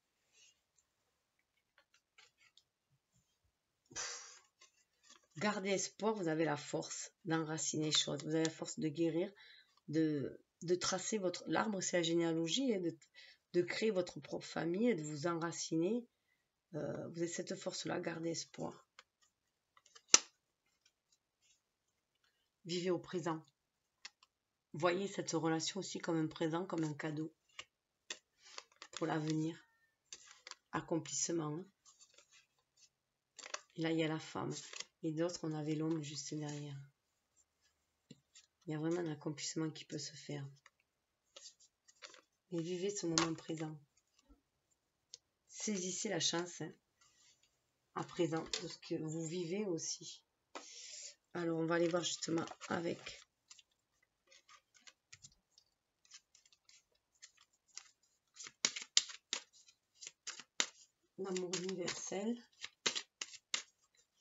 Gardez espoir, vous avez la force d'enraciner les choses, vous avez la force de guérir, de tracer votre... L'arbre, c'est la généalogie, hein, de créer votre propre famille et de vous enraciner. Vous avez cette force-là, gardez espoir. Vivez au présent. Voyez cette relation aussi comme un présent, comme un cadeau pour l'avenir. Accomplissement. Hein. Et là, il y a la femme. Et d'autres, on avait l'homme juste derrière. Il y a vraiment un accomplissement qui peut se faire. Et vivez ce moment présent. Saisissez la chance hein, à présent de ce que vous vivez aussi. Alors, on va aller voir justement avec l'amour universel,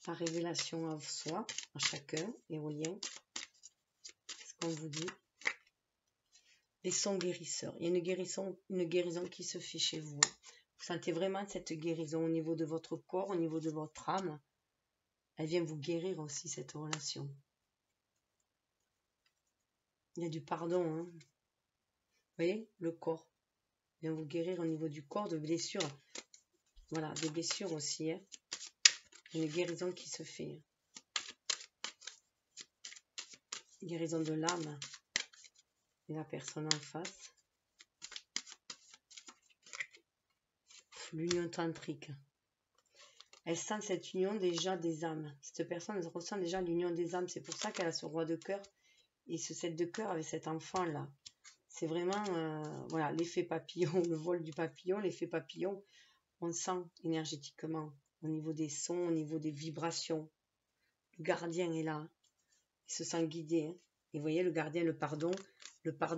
la révélation à soi, à chacun et au lien. Ce qu'on vous dit. Les sons guérisseurs. Il y a une guérison qui se fait chez vous. Vous sentez vraiment cette guérison au niveau de votre corps, au niveau de votre âme. Elle vient vous guérir aussi, cette relation. Il y a du pardon. Hein. Vous voyez, le corps. Il vient vous guérir au niveau du corps, de blessures. Voilà, des blessures aussi. Hein. Une guérison qui se fait. Guérison de l'âme et la personne en face. L'union tantrique. Elle sent cette union déjà des âmes. Cette personne elle ressent déjà l'union des âmes. C'est pour ça qu'elle a ce roi de cœur et ce 7 de cœur avec cet enfant-là. C'est vraiment voilà, l'effet papillon, le vol du papillon. L'effet papillon, on sent énergétiquement au niveau des sons, au niveau des vibrations. Le gardien est là. Il se sent guidé. Hein. Et vous voyez, le gardien, le pardon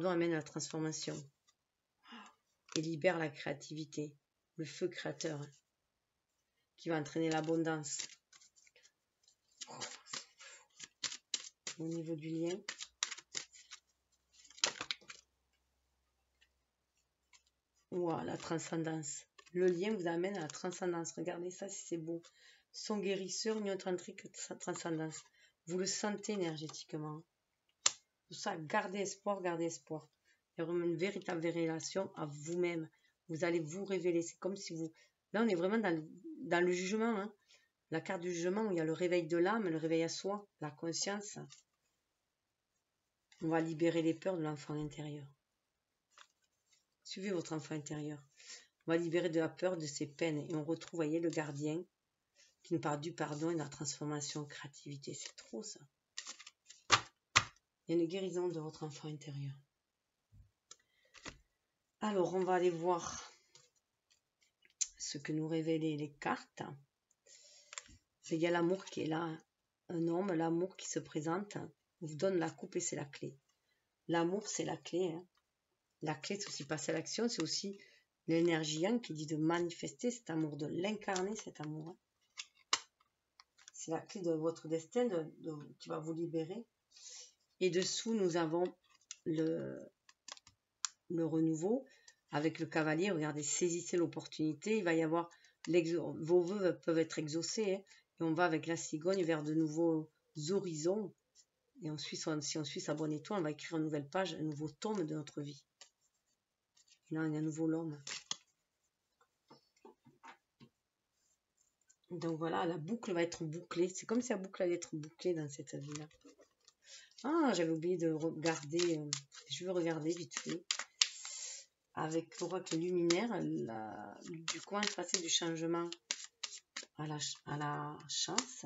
amène à la transformation. Et libère la créativité. Le feu créateur. Hein, qui va entraîner l'abondance. Au niveau du lien. Ouah, la transcendance. Le lien vous amène à la transcendance. Regardez ça si c'est beau. Son guérisseur, union tantrique, transcendance. Vous le sentez énergétiquement. Tout ça, gardez espoir, gardez espoir. Il y a vraiment une véritable révélation à vous-même. Vous allez vous révéler. C'est comme si vous... Là, on est vraiment dans le jugement. Hein. La carte du jugement où il y a le réveil de l'âme, le réveil à soi, la conscience. On va libérer les peurs de l'enfant intérieur. Suivez votre enfant intérieur. On va libérer de la peur, de ses peines. Et on retrouve, voyez, le gardien qui nous parle du pardon et de la transformation, créativité. C'est trop ça. Il y a une guérison de votre enfant intérieur. Alors, on va aller voir ce que nous révèlent les cartes. Il y a l'amour qui est là. Un homme, l'amour qui se présente, vous donne la coupe et c'est la clé. L'amour, c'est la clé. Hein. La clé, c'est aussi passer à l'action. C'est aussi l'énergie yang qui dit de manifester cet amour, de l'incarner, cet amour. Hein. C'est la clé de votre destin qui va vous libérer. Et dessous, nous avons le renouveau avec le cavalier. Regardez, saisissez l'opportunité. Il va y avoir vos vœux peuvent être exaucés. Hein, et on va avec la cigogne vers de nouveaux horizons. Et si on suit sa bonne étoile, on va écrire une nouvelle page, un nouveau tome de notre vie. Et là, il y a un nouveau l'homme. Donc voilà, la boucle va être bouclée. C'est comme si la boucle allait être bouclée dans cette vie-là. Ah, j'avais oublié de regarder. Je vais regarder vite fait. Avec l'oracle luminaire, du coin passé du changement à la chance.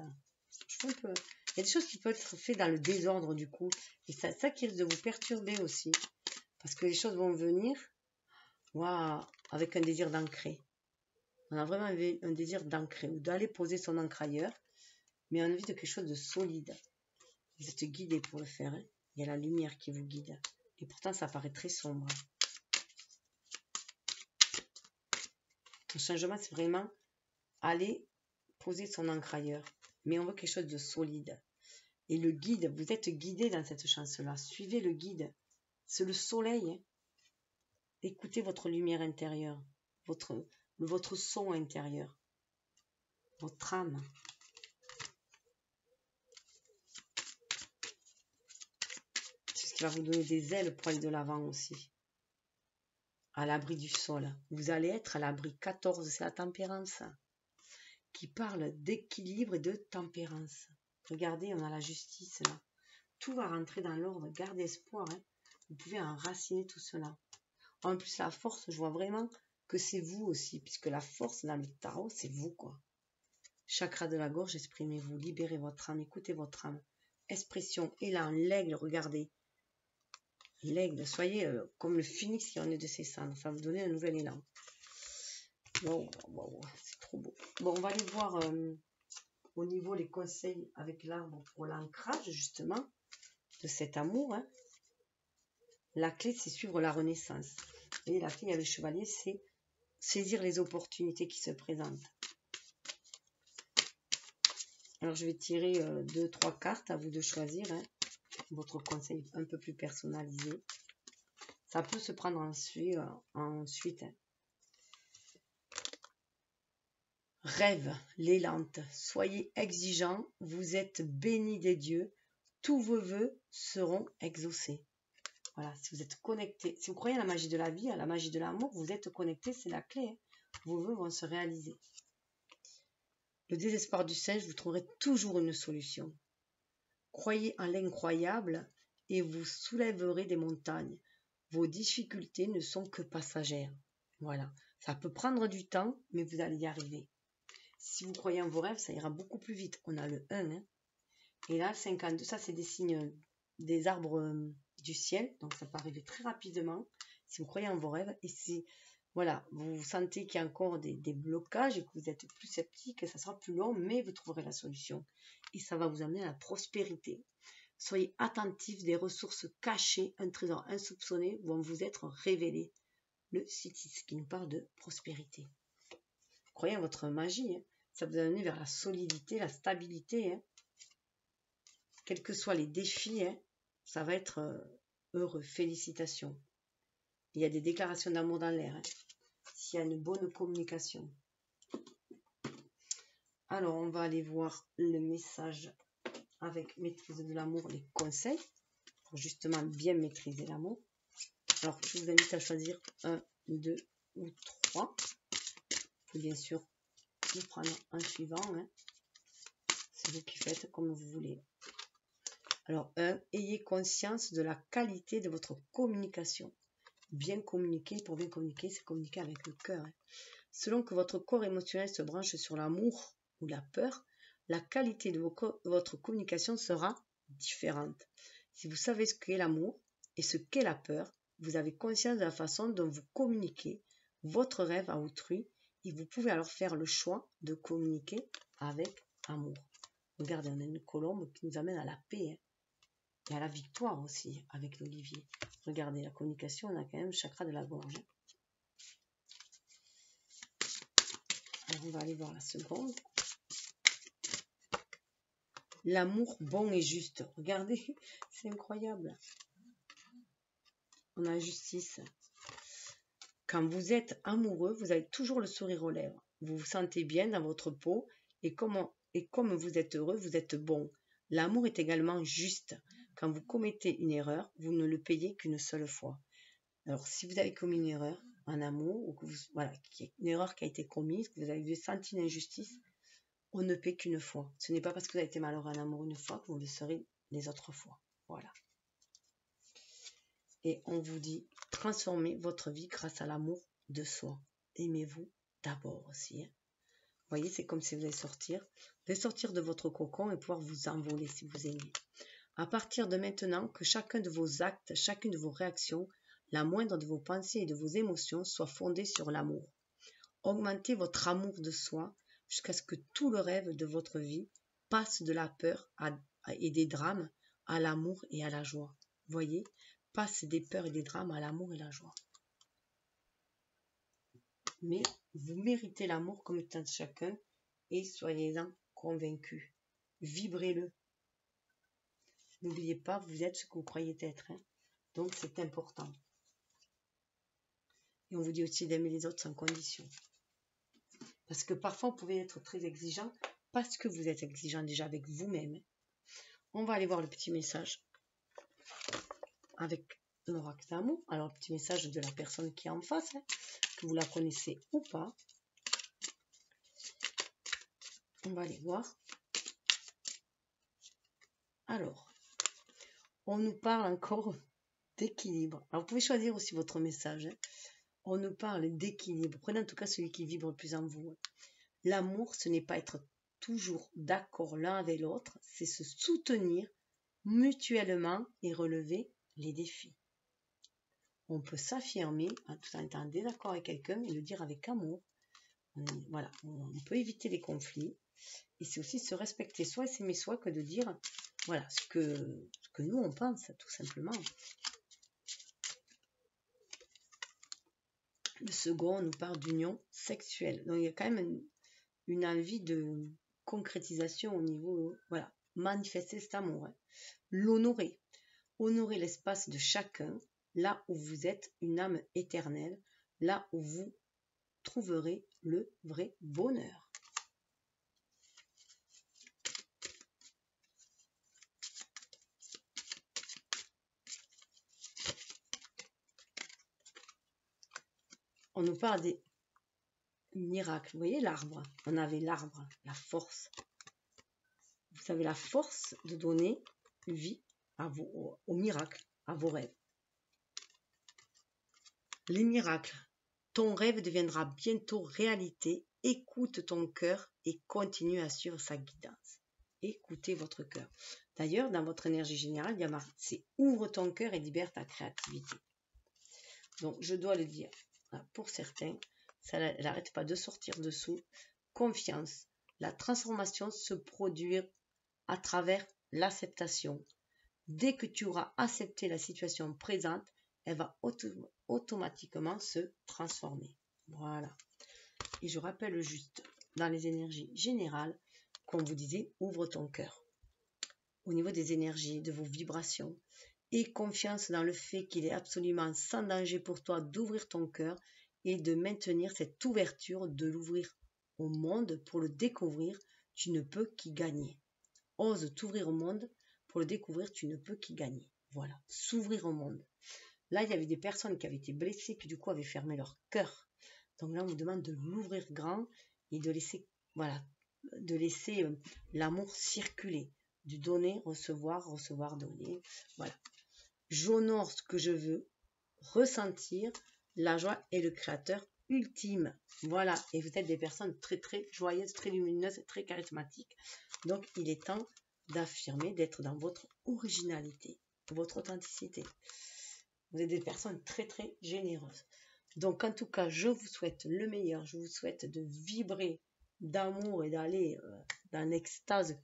Je un peu... Il y a des choses qui peuvent être faites dans le désordre du coup. Et c'est ça qui risque de vous perturber aussi. Parce que les choses vont venir avec un désir d'ancrer. On a vraiment un désir d'ancrer ou d'aller poser son ancre ailleurs. Mais on a envie de quelque chose de solide. Vous êtes guidé pour le faire. Hein. Il y a la lumière qui vous guide. Et pourtant, ça paraît très sombre. Le changement, c'est vraiment aller poser son ancre ailleurs. Mais on veut quelque chose de solide. Et le guide, vous êtes guidé dans cette chance-là. Suivez le guide. C'est le soleil. Hein. Écoutez votre lumière intérieure. Votre son intérieur. Votre âme. C'est ce qui va vous donner des ailes pour aller de l'avant aussi. À l'abri du sol. Vous allez être à l'abri 14, c'est la tempérance. Qui parle d'équilibre et de tempérance. Regardez, on a la justice là. Tout va rentrer dans l'ordre. Gardez espoir. Hein. Vous pouvez enraciner tout cela. En plus, la force, je vois vraiment que c'est vous aussi. Puisque la force dans le tarot, c'est vous quoi. Chakra de la gorge, exprimez-vous. Libérez votre âme. Écoutez votre âme. Expression, élan, l'aigle, regardez. L'aigle, soyez comme le phénix qui en est de ses cendres. Ça va vous donner un nouvel élan. Wow, c'est trop beau. Bon, on va aller voir au niveau les conseils avec l'arbre pour l'ancrage, justement, de cet amour. Hein. La clé, c'est suivre la renaissance. Et la clé, il y a le chevalier, c'est saisir les opportunités qui se présentent. Alors, je vais tirer 2-3 cartes, à vous de choisir. Hein. Votre conseil un peu plus personnalisé. Ça peut se prendre ensuite. Hein. Rêve, les lentes, soyez exigeants, vous êtes bénis des dieux, tous vos vœux seront exaucés. Voilà, si vous êtes connecté, si vous croyez à la magie de la vie, à la magie de l'amour, vous êtes connecté, c'est la clé. Hein. Vos vœux vont se réaliser. Le désespoir du singe, vous trouverez toujours une solution. Croyez en l'incroyable et vous soulèverez des montagnes. Vos difficultés ne sont que passagères. Voilà, ça peut prendre du temps, mais vous allez y arriver. Si vous croyez en vos rêves, ça ira beaucoup plus vite. On a le 1. Hein. Et là, 52, ça c'est des signes, des arbres du ciel. Donc ça peut arriver très rapidement. Si vous croyez en vos rêves. Et si voilà, vous sentez qu'il y a encore des blocages et que vous êtes plus sceptique, ça sera plus long, mais vous trouverez la solution. Et ça va vous amener à la prospérité. Soyez attentifs, des ressources cachées, un trésor insoupçonné vont vous être révélés. Le Citis qui nous parle de prospérité. Croyez en votre magie, hein. Ça vous amène vers la solidité, la stabilité. Hein. Quels que soient les défis, hein, ça va être heureux. Félicitations. Il y a des déclarations d'amour dans l'air. Hein, s'il y a une bonne communication. Alors, on va aller voir le message avec maîtrise de l'amour, les conseils pour justement bien maîtriser l'amour. Alors, je vous invite à choisir 1, 2 ou 3. Vous pouvez bien sûr le prendre en suivant. Hein. C'est vous qui faites comme vous voulez. Alors, 1, ayez conscience de la qualité de votre communication. bien communiquer. Pour bien communiquer, c'est communiquer avec le cœur. Selon que votre corps émotionnel se branche sur l'amour ou la peur, la qualité de votre communication sera différente. Si vous savez ce qu'est l'amour et ce qu'est la peur, vous avez conscience de la façon dont vous communiquez votre rêve à autrui et vous pouvez alors faire le choix de communiquer avec amour. Regardez, on a une colombe qui nous amène à la paix et à la victoire aussi avec l'olivier. Regardez, la communication, on a quand même le chakra de la gorge. Alors, on va aller voir la seconde. L'amour bon et juste. Regardez, c'est incroyable. On a la justice. Quand vous êtes amoureux, vous avez toujours le sourire aux lèvres. Vous vous sentez bien dans votre peau et comme vous êtes heureux, vous êtes bon. L'amour est également juste. Quand vous commettez une erreur, vous ne le payez qu'une seule fois. Alors, si vous avez commis une erreur en amour, ou que une erreur qui a été commise, que vous avez senti une injustice, on ne paie qu'une fois. Ce n'est pas parce que vous avez été malheureux en amour une fois que vous le serez les autres fois. Voilà. Et on vous dit, transformez votre vie grâce à l'amour de soi. Aimez-vous d'abord aussi. Vous voyez, c'est comme si vous allez sortir. Vous allez sortir de votre cocon et pouvoir vous envoler si vous aimez. À partir de maintenant, que chacun de vos actes, chacune de vos réactions, la moindre de vos pensées et de vos émotions soit fondée sur l'amour. Augmentez votre amour de soi jusqu'à ce que tout le rêve de votre vie passe de la peur et des drames à l'amour et à la joie. Vous voyez, passe des peurs et des drames à l'amour et la joie. Mais vous méritez l'amour comme étant chacun et soyez-en convaincus. Vibrez-le. N'oubliez pas, vous êtes ce que vous croyez être. Donc c'est important. Et on vous dit aussi d'aimer les autres sans condition. Parce que parfois, vous pouvez être très exigeant parce que vous êtes exigeant déjà avec vous-même. On va aller voir le petit message avec l'oracle d'amour. Alors, le petit message de la personne qui est en face, que vous la connaissez ou pas. On va aller voir. Alors, on nous parle encore d'équilibre. Alors, vous pouvez choisir aussi votre message. On nous parle d'équilibre. Prenez en tout cas celui qui vibre le plus en vous. L'amour, ce n'est pas être toujours d'accord l'un avec l'autre, c'est se soutenir mutuellement et relever les défis. On peut s'affirmer tout en étant en désaccord avec quelqu'un et le dire avec amour. Voilà, on peut éviter les conflits et c'est aussi se respecter soi et s'aimer soi que de dire voilà ce que nous on pense tout simplement. Le second, on nous parle d'union sexuelle. Donc il y a quand même une envie de concrétisation au niveau, voilà, manifester cet amour. L'honorer. Honorer l'espace de chacun, là où vous êtes une âme éternelle, là où vous trouverez le vrai bonheur. On nous parle des miracles. Vous voyez l'arbre? On avait l'arbre, la force. Vous avez la force de donner vie aux miracles, à vos rêves. Les miracles. Ton rêve deviendra bientôt réalité. Écoute ton cœur et continue à suivre sa guidance. Écoutez votre cœur. D'ailleurs, dans votre énergie générale, il y a marqué, c'est ouvre ton cœur et libère ta créativité. Donc, je dois le dire, pour certains, ça n'arrête pas de sortir dessous. Confiance. La transformation se produit à travers l'acceptation. Dès que tu auras accepté la situation présente, elle va automatiquement se transformer. Voilà. Et je rappelle juste, dans les énergies générales, comme vous disait, ouvre ton cœur. Au niveau des énergies, de vos vibrations, aie confiance dans le fait qu'il est absolument sans danger pour toi d'ouvrir ton cœur et de maintenir cette ouverture, de l'ouvrir au monde pour le découvrir. Tu ne peux qu'y gagner. Ose t'ouvrir au monde. Pour le découvrir, tu ne peux qu'y gagner. Voilà, s'ouvrir au monde. Là, il y avait des personnes qui avaient été blessées, qui du coup avaient fermé leur cœur. Donc là, on vous demande de l'ouvrir grand et de laisser, voilà, de laisser l'amour circuler, du donner, recevoir, recevoir, donner. Voilà. J'honore ce que je veux, ressentir la joie et le créateur ultime. Voilà, et vous êtes des personnes très très joyeuses, très lumineuses, très charismatiques. Donc il est temps d'affirmer, d'être dans votre originalité, votre authenticité. Vous êtes des personnes très très généreuses. Donc en tout cas, je vous souhaite le meilleur, je vous souhaite de vibrer d'amour et d'aller dans l'extase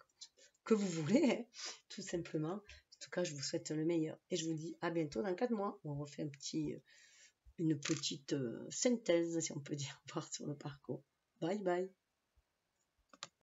que vous voulez, hein, tout simplement. En tout cas, je vous souhaite le meilleur et je vous dis à bientôt dans 4 mois. On refait une petite synthèse, si on peut dire, voir sur le parcours. Bye bye.